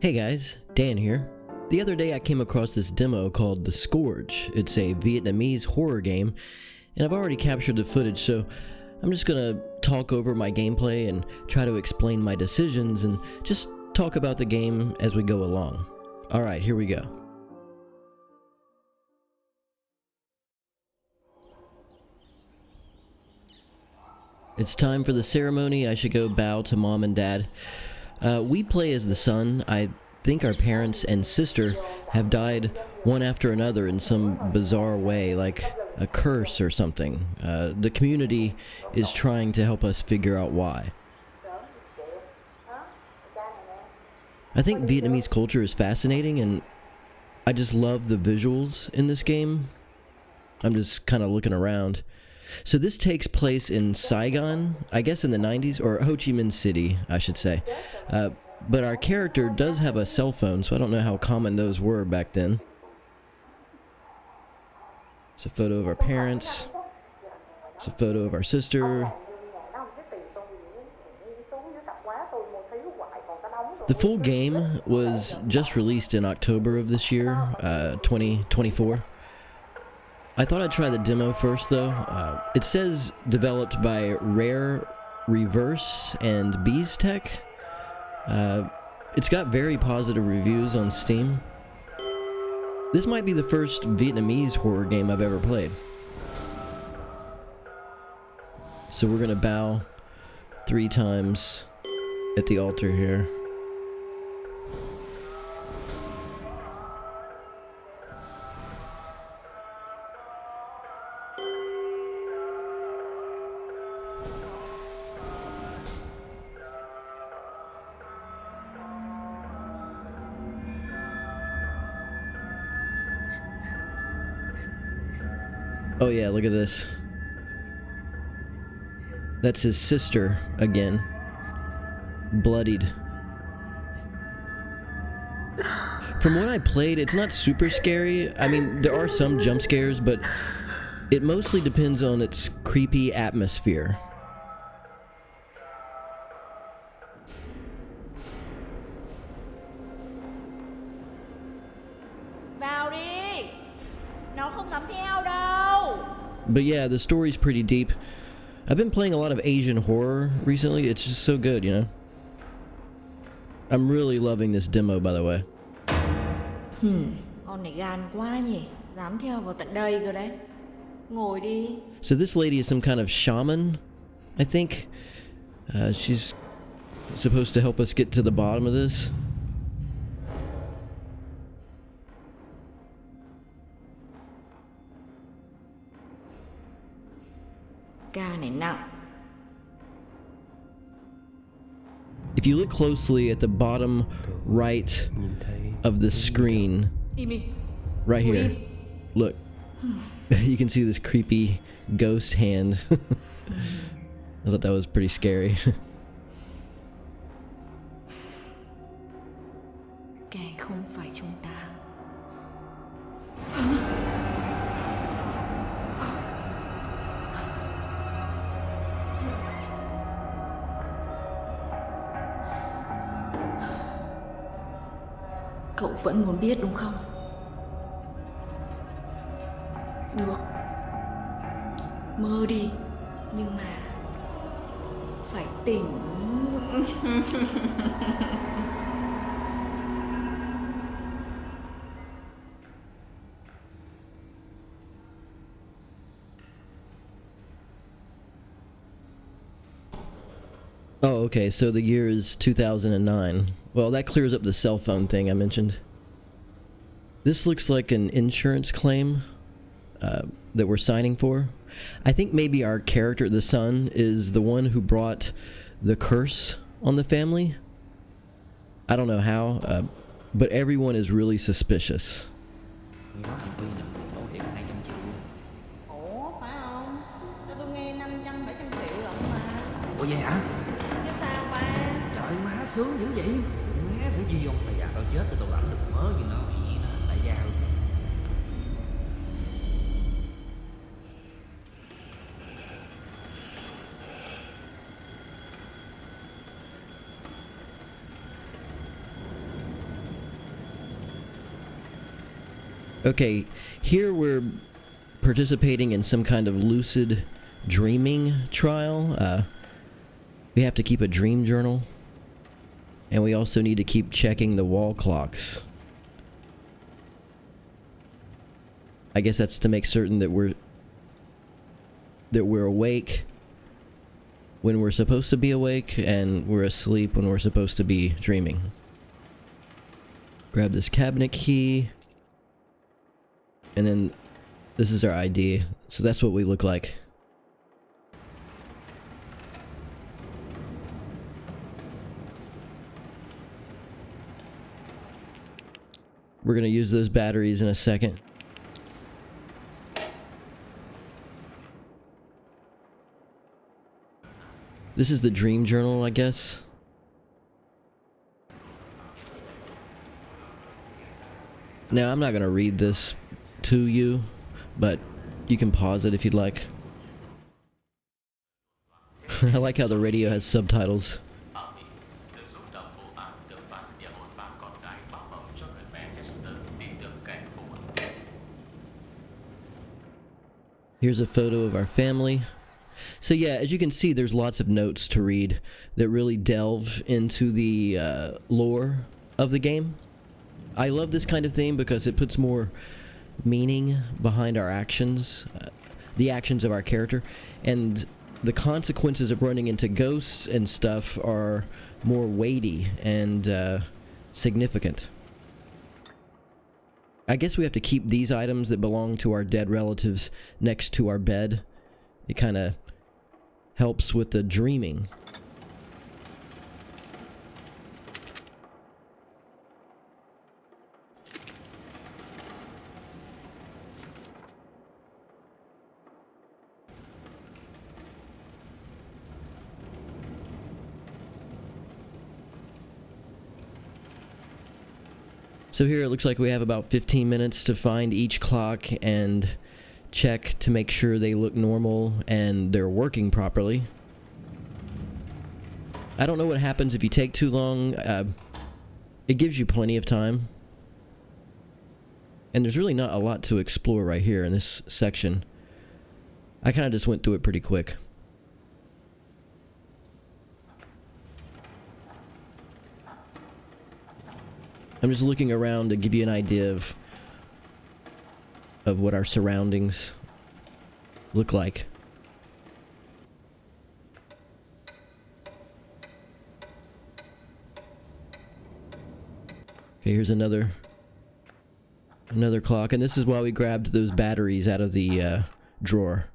Hey guys, Dan here. The other day I came across this demo called The Scourge. It's a Vietnamese horror game, and I've already captured the footage, so I'm just gonna talk over my gameplay and try to explain my decisions and just talk about the game as we go along. Alright, here we go. It's time for the ceremony. I should go bow to mom and dad. We play as the son. I think our parents and sister have died one after another in some bizarre way, like a curse or something. The community is trying to help us figure out why. I think Vietnamese culture is fascinating, and I just love the visuals in this game. I'm just kind of looking around. So this takes place in Saigon, I guess in the 90s, or Ho Chi Minh City, I should say. But our character does have a cell phone, so I don't know how common those were back then. It's a photo of our parents. It's a photo of our sister. The full game was just released in October of this year, 2024. I thought I'd try the demo first though. It says developed by Reversee and Beaztek. It's got very positive reviews on Steam. This might be the first Vietnamese horror game I've ever played. So we're gonna bow 3 times at the altar here. Oh yeah, look at this. That's his sister again. Bloodied. From what I played, it's not super scary. I mean, there are some jump scares, but it mostly depends on its creepy atmosphere. Vào đi. Nó không dám theo đâu. But yeah, the story's pretty deep. I've been playing a lot of Asian horror recently. It's just so good, you know? I'm really loving this demo, by the way. Con này gan quá nhỉ. Dám theo vào tận đây cơ đấy. Ngồi đi. So this lady is some kind of shaman, I think. She's supposed to help us get to the bottom of this. Ca này nặng. If you look closely at the bottom right of the screen, right here, look, you can see this creepy ghost hand. I thought that was pretty scary. Kẻ không phải chúng ta. Cậu vẫn muốn biết đúng không? Được. Mơ đi. Nhưng mà phải tỉnh. Oh, okay, so the year is 2009. Well, that clears up the cell phone thing I mentioned. This looks like an insurance claim that we're signing for. I think maybe our character, the son, is the one who brought the curse on the family. I don't know how, but everyone is really suspicious. Ủa phải không? Cho tôi nghe 500-700 triệu lận mà. Ủa vậy hả? Chứ sao ba? Trời má sướng dữ vậy. Má phải gì không? Bây giờ tao chết thì tao lãnh được mớ gì nó. Đại gia luôn. Okay, here we're participating in some kind of lucid dreaming trial. We have to keep a dream journal, and we also need to keep checking the wall clocks. I guess that's to make certain that we're awake when we're supposed to be awake, and we're asleep when we're supposed to be dreaming. Grab this cabinet key, and then this is our ID, so that's what we look like. We're gonna use those batteries in a second. This is the dream journal, I guess. Now, I'm not gonna read this to you, but you can pause it if you'd like. I like how the radio has subtitles. Here's a photo of our family. So yeah, as you can see, there's lots of notes to read that really delve into the lore of the game. I love this kind of thing because it puts more meaning behind our actions, the actions of our character, and the consequences of running into ghosts and stuff are more weighty and significant. I guess we have to keep these items that belong to our dead relatives next to our bed. It kind of helps with the dreaming. So here it looks like we have about 15 minutes to find each clock and check to make sure they look normal and they're working properly. I don't know what happens if you take too long. It gives you plenty of time. And there's really not a lot to explore right here in this section. I kind of just went through it pretty quick. I'm just looking around to give you an idea of what our surroundings look like. Okay, here's another clock, and this is why we grabbed those batteries out of the drawer.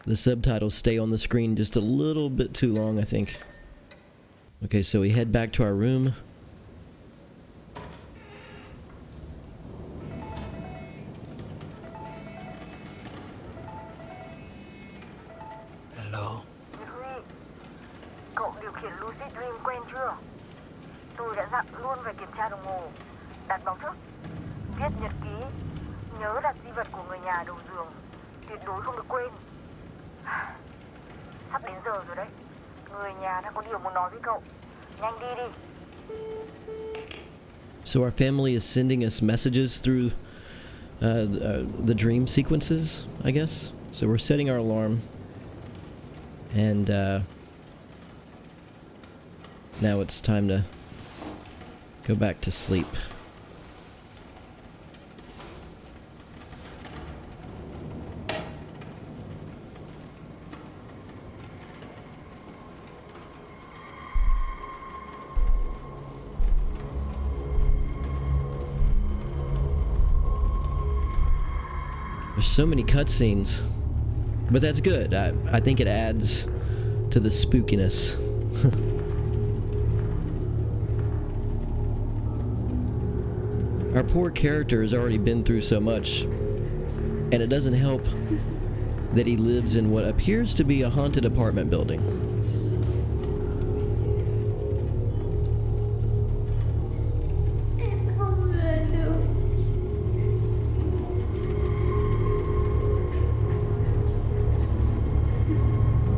The subtitles stay on the screen just a little bit too long, I think. Okay, so we head back to our room. Hello. Huy, cậu điều khiển Lucid Dream quen chưa? Tôi đã dặn luôn phải kiểm tra đồng hồ, đặt báo thức, viết nhật ký, nhớ đặt di vật của người nhà đầu giường, tuyệt đối không được quên. Sắp đến giờ rồi đấy. Người nhà đã có điều muốn nói với cậu. Nhanh đi đi. So our family is sending us messages through the dream sequences, I guess. So we're setting our alarm, and now it's time to go back to sleep. There's so many cutscenes, but that's good. I think it adds to the spookiness. Our poor character has already been through so much, and it doesn't help that he lives in what appears to be a haunted apartment building. Em không về được.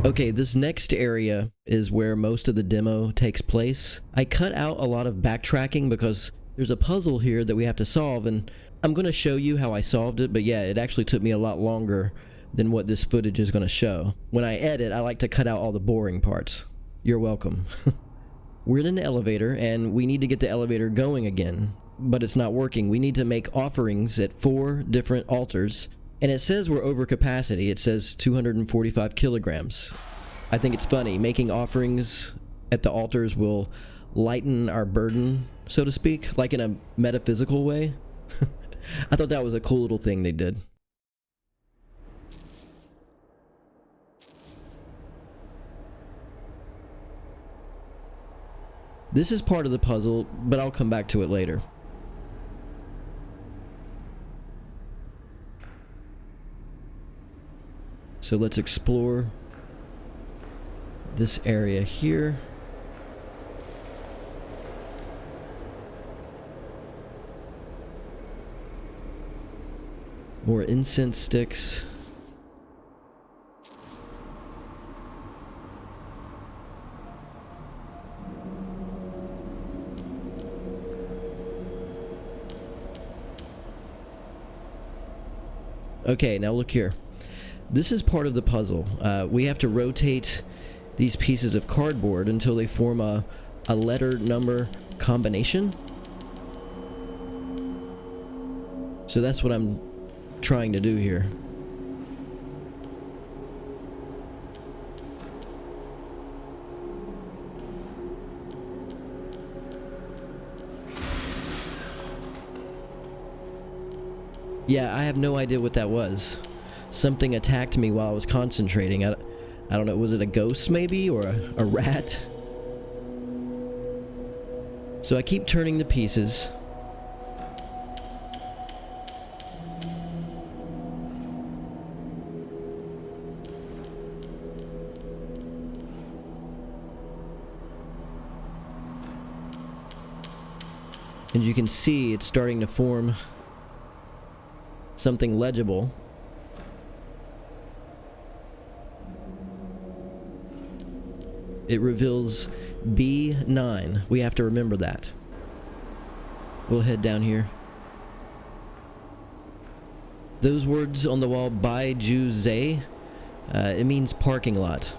Okay, this next area is where most of the demo takes place. I cut out a lot of backtracking because there's a puzzle here that we have to solve, and I'm going to show you how I solved it, but yeah, it actually took me a lot longer than what this footage is going to show. When I edit, I like to cut out all the boring parts. You're welcome. We're in an elevator, and we need to get the elevator going again, but it's not working. We need to make offerings at 4 different altars, and it says we're over capacity. It says 245 kilograms. I think it's funny. Making offerings at the altars will lighten our burden, so to speak, like in a metaphysical way. I thought that was a cool little thing they did. This is part of the puzzle, but I'll come back to it later. So let's explore this area here. More incense sticks. Okay, now look here. This is part of the puzzle. We have to rotate these pieces of cardboard until they form a letter-number combination. So that's what I'm trying to do here. Yeah, I have no idea what that was. Something attacked me while I was concentrating. I don't know, was it a ghost maybe, or a rat? So I keep turning the pieces. And you can see it's starting to form something legible. It reveals B9. We have to remember that. We'll head down here. Those words on the wall, Bai Ju Zay, it means parking lot.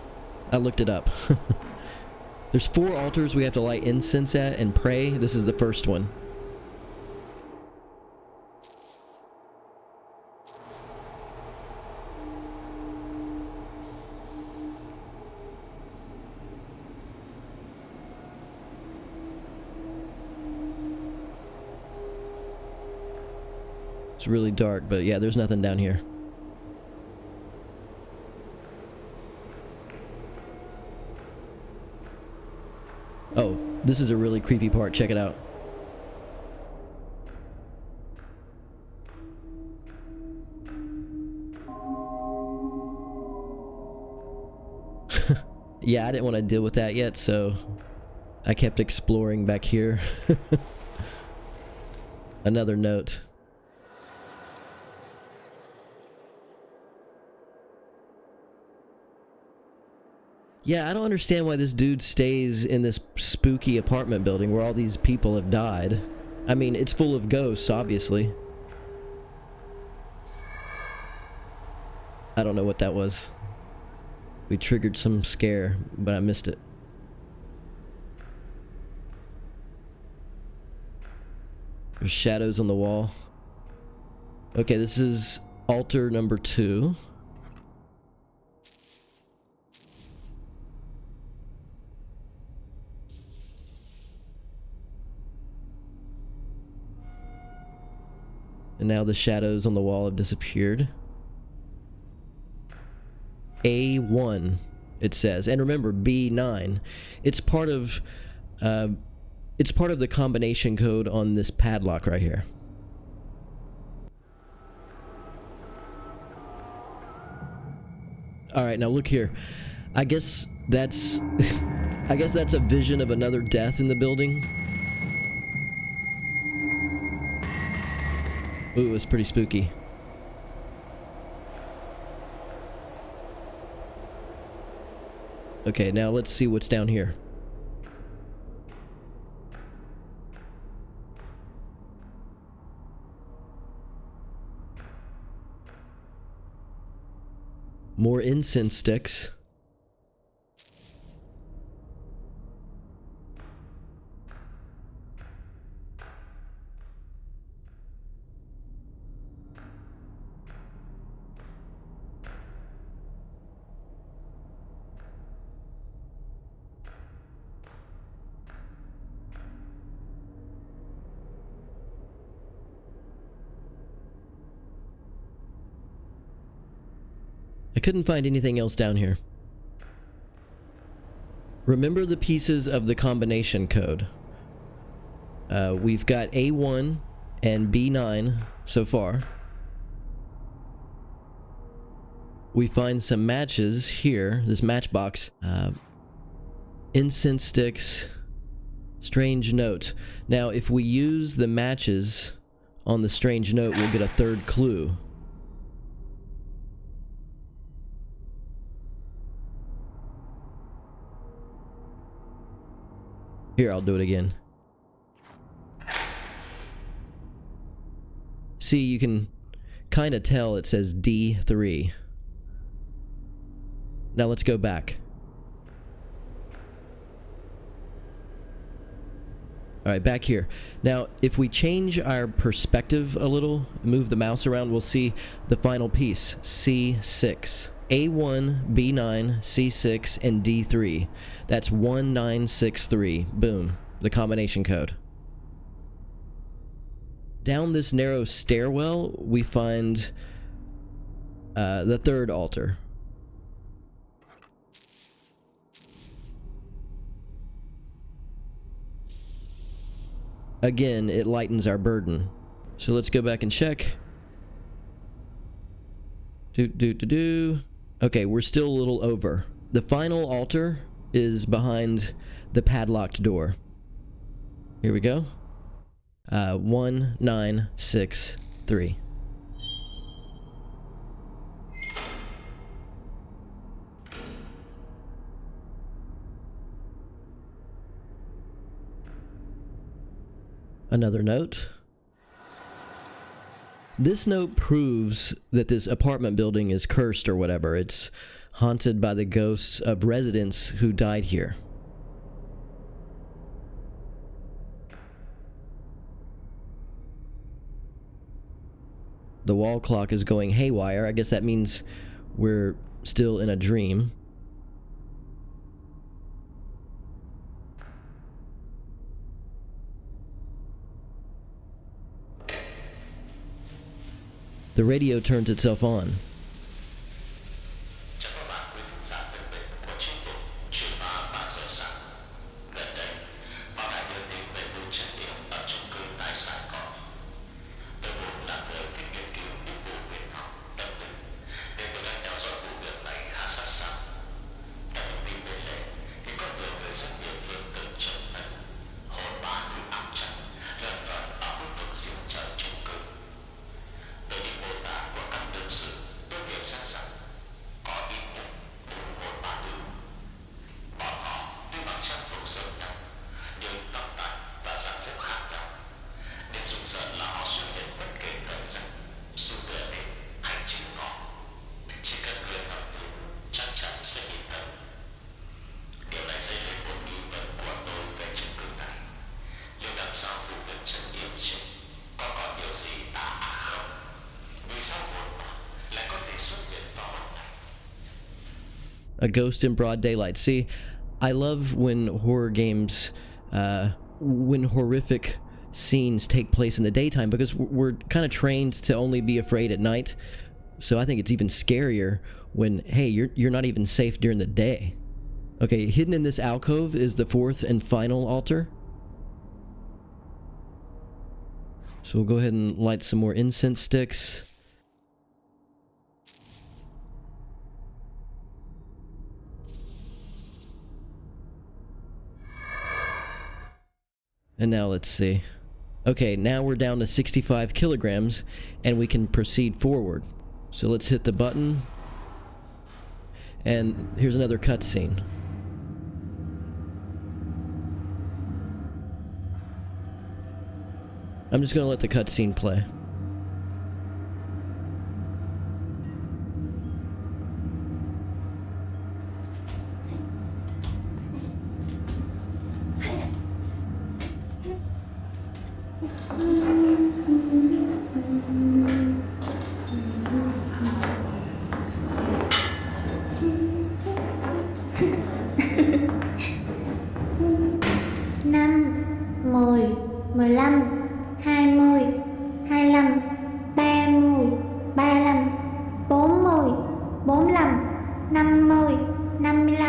I looked it up. There's 4 altars we have to light incense at and pray. This is the first one. It's really dark, but yeah, there's nothing down here. Oh, this is a really creepy part. Check it out. Yeah, I didn't want to deal with that yet, so I kept exploring back here. Another note. Yeah, I don't understand why this dude stays in this spooky apartment building where all these people have died. I mean, it's full of ghosts, obviously. I don't know what that was. We triggered some scare, but I missed it. There's shadows on the wall. Okay, this is altar number 2. And now the shadows on the wall have disappeared. A1, it says. And remember, B9. It's part of the combination code on this padlock right here. Alright, now look here. I guess that's a vision of another death in the building. Ooh, it was pretty spooky. Okay, now let's see what's down here. More incense sticks. I couldn't find anything else down here. Remember the pieces of the combination code. We've got A1 and B9 so far. We find some matches here, this matchbox. Incense sticks, strange note. Now, if we use the matches on the strange note, we'll get a third clue. Here, I'll do it again. See, you can kind of tell it says D3. Now let's go back. Alright, back here. Now, if we change our perspective a little, move the mouse around, we'll see the final piece, C6. A1, B9, C6, and D3. That's 1963. Boom. The combination code. Down this narrow stairwell, we find the third altar. Again, it lightens our burden. So let's go back and check. Okay, we're still a little over. The final altar is behind the padlocked door. Here we go. 1963. Another note. This note proves that this apartment building is cursed or whatever. It's haunted by the ghosts of residents who died here. The wall clock is going haywire. I guess that means we're still in a dream. The radio turns itself on. A ghost in broad daylight. See, I love when horror games, when horrific scenes take place in the daytime, because we're kind of trained to only be afraid at night. So I think it's even scarier when, hey, you're not even safe during the day. Okay, hidden in this alcove is the fourth and final altar. So we'll go ahead and light some more incense sticks. And now let's see. Okay, now we're down to 65 kilograms, and we can proceed forward. So let's hit the button. And here's another cutscene. I'm just gonna let the cutscene play. Năm, 10, 15, 20, 25, 30, 35, 40, 45, 50, 55,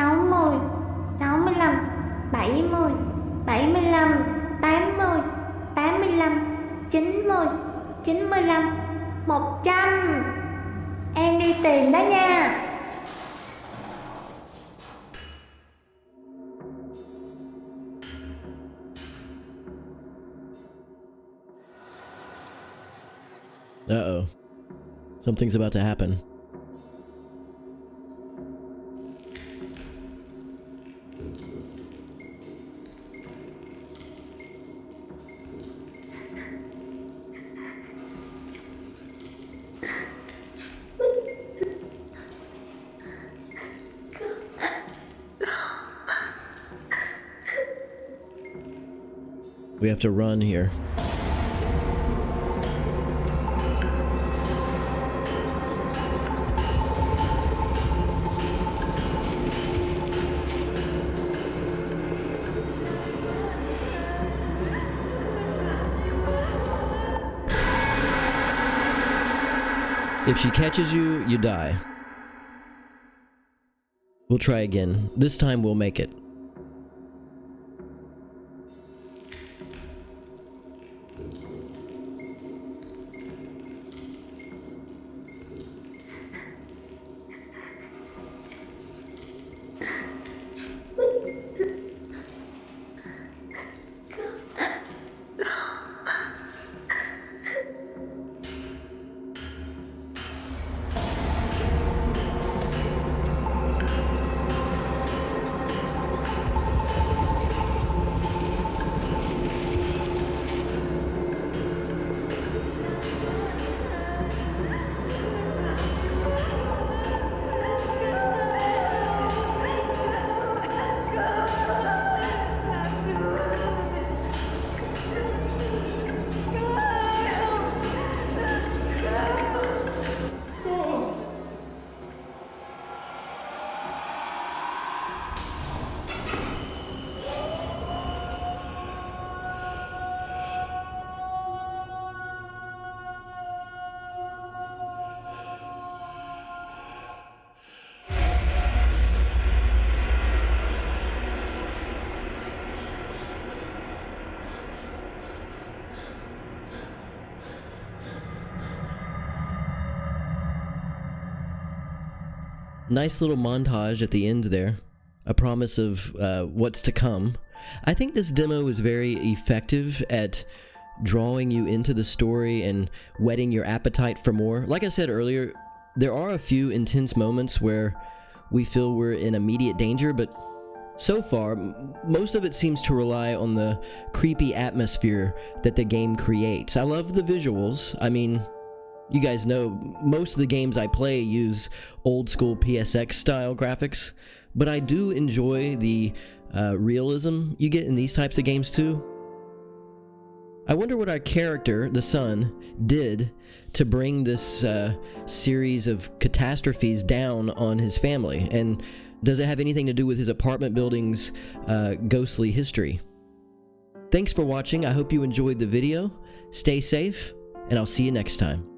60, 65, 70, 75, 80, 85, 90, 95, 100. Em đi tìm đó nha. Uh-oh. Something's about to happen. We have to run here. If she catches you, you die. We'll try again. This time we'll make it. Nice little montage at the end there. A promise of what's to come. I think this demo is very effective at drawing you into the story and whetting your appetite for more. Like I said earlier, there are a few intense moments where we feel we're in immediate danger, but so far, most of it seems to rely on the creepy atmosphere that the game creates. I love the visuals. I mean, you guys know, most of the games I play use old school PSX style graphics, but I do enjoy the realism you get in these types of games too. I wonder what our character, the son, did to bring this series of catastrophes down on his family, and does it have anything to do with his apartment building's ghostly history? Thanks for watching. I hope you enjoyed the video. Stay safe, and I'll see you next time.